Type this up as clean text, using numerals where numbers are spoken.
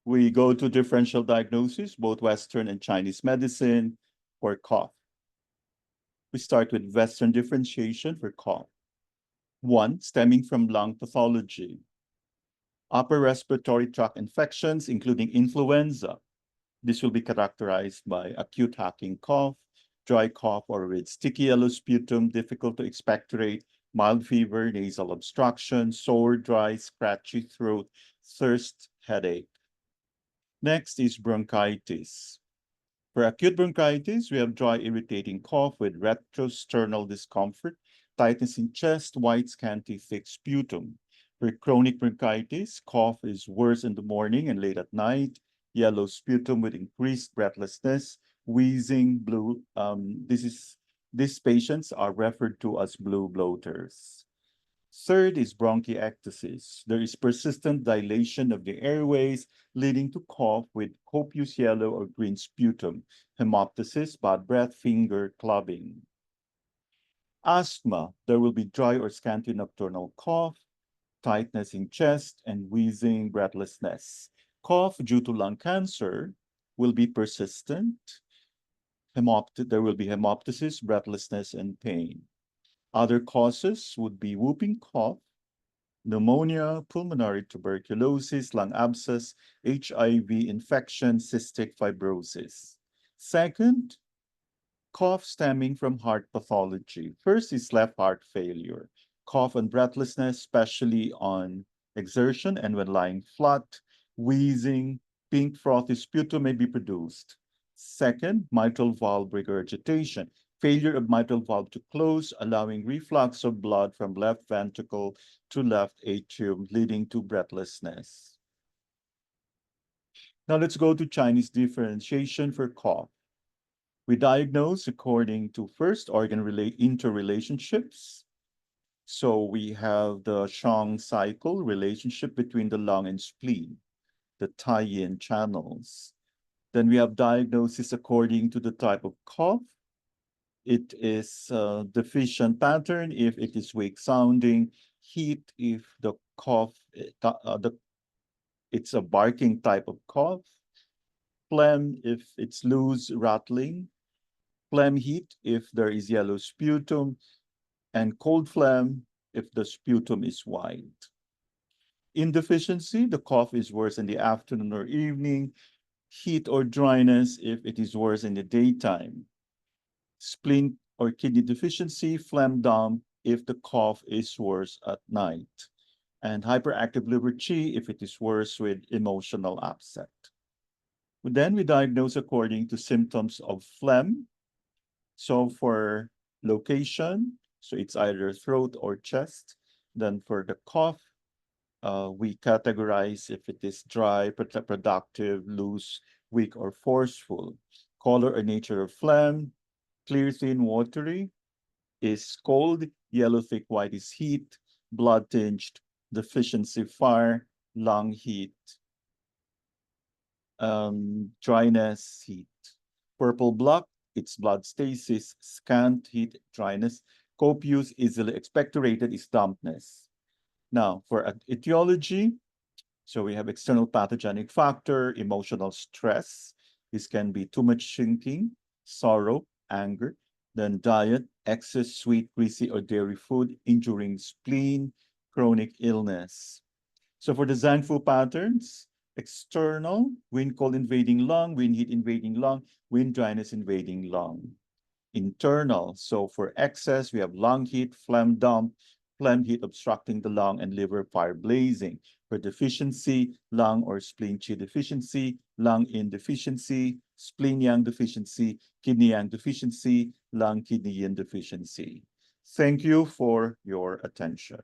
We go to differential diagnosis, both Western and Chinese medicine for cough. We start with Western differentiation for cough. 1, stemming from lung pathology. Upper respiratory tract infections, including influenza. This will be characterized by acute hacking cough, dry cough, or with sticky yellow sputum, difficult to expectorate, mild fever, nasal obstruction, sore, dry, scratchy throat, thirst, headache. Next is bronchitis. For acute bronchitis, we have dry, irritating cough with retrosternal discomfort, tightness in chest, white, scanty, thick sputum. For chronic bronchitis, cough is worse in the morning and late at night, yellow sputum with increased breathlessness, wheezing, blue. These patients are referred to as blue bloaters. Third is bronchiectasis. There is persistent dilation of the airways leading to cough with copious yellow or green sputum, hemoptysis, bad breath, finger clubbing. Asthma, there will be dry or scanty nocturnal cough, tightness in chest, and wheezing, breathlessness. Cough due to lung cancer will be persistent. There will be hemoptysis, breathlessness, and pain. Other causes would be whooping cough, pneumonia, pulmonary tuberculosis, lung abscess, HIV infection, cystic fibrosis. Second, cough stemming from heart pathology. First is left heart failure. Cough and breathlessness, especially on exertion and when lying flat. Wheezing, pink frothy sputum may be produced. Second, mitral valve regurgitation. Failure of mitral valve to close, allowing reflux of blood from left ventricle to left atrium, leading to breathlessness. Now let's go to Chinese differentiation for cough. We diagnose according to first organ interrelationships. So we have the Shang cycle relationship between the lung and spleen, the tie-in channels. Then we have diagnosis according to the type of cough. It is a deficient pattern if it is weak sounding, heat if the cough, it's a barking type of cough, phlegm if it's loose, rattling, phlegm heat if there is yellow sputum, and cold phlegm if the sputum is white. In deficiency, the cough is worse in the afternoon or evening, heat or dryness if it is worse in the daytime. Spleen or kidney deficiency, phlegm dump if the cough is worse at night, and hyperactive liver qi if it is worse with emotional upset. Then we diagnose according to symptoms of phlegm. So for location, so it's either throat or chest. Then for the cough, we categorize if it is dry, productive, loose, weak, or forceful. Color or nature of phlegm, clear, thin, watery, is cold, yellow, thick, white is heat, blood tinged, deficiency, fire, lung heat, dryness, heat. Purple block, it's blood stasis, scant, heat, dryness. Copious, easily expectorated, is dampness. Now, for etiology, so we have external pathogenic factor, emotional stress. This can be too much thinking, sorrow, anger. Then diet, excess sweet, greasy, or dairy food, injuring spleen, chronic illness. So for the Zhangfu patterns, external, wind cold invading lung, wind heat invading lung, wind dryness invading lung. Internal, so for excess, we have lung heat, phlegm dump, phlegm heat obstructing the lung, and liver fire blazing. For deficiency, lung or spleen qi deficiency, lung yin deficiency, spleen yang deficiency, kidney yang deficiency, lung kidney yin deficiency. Thank you for your attention.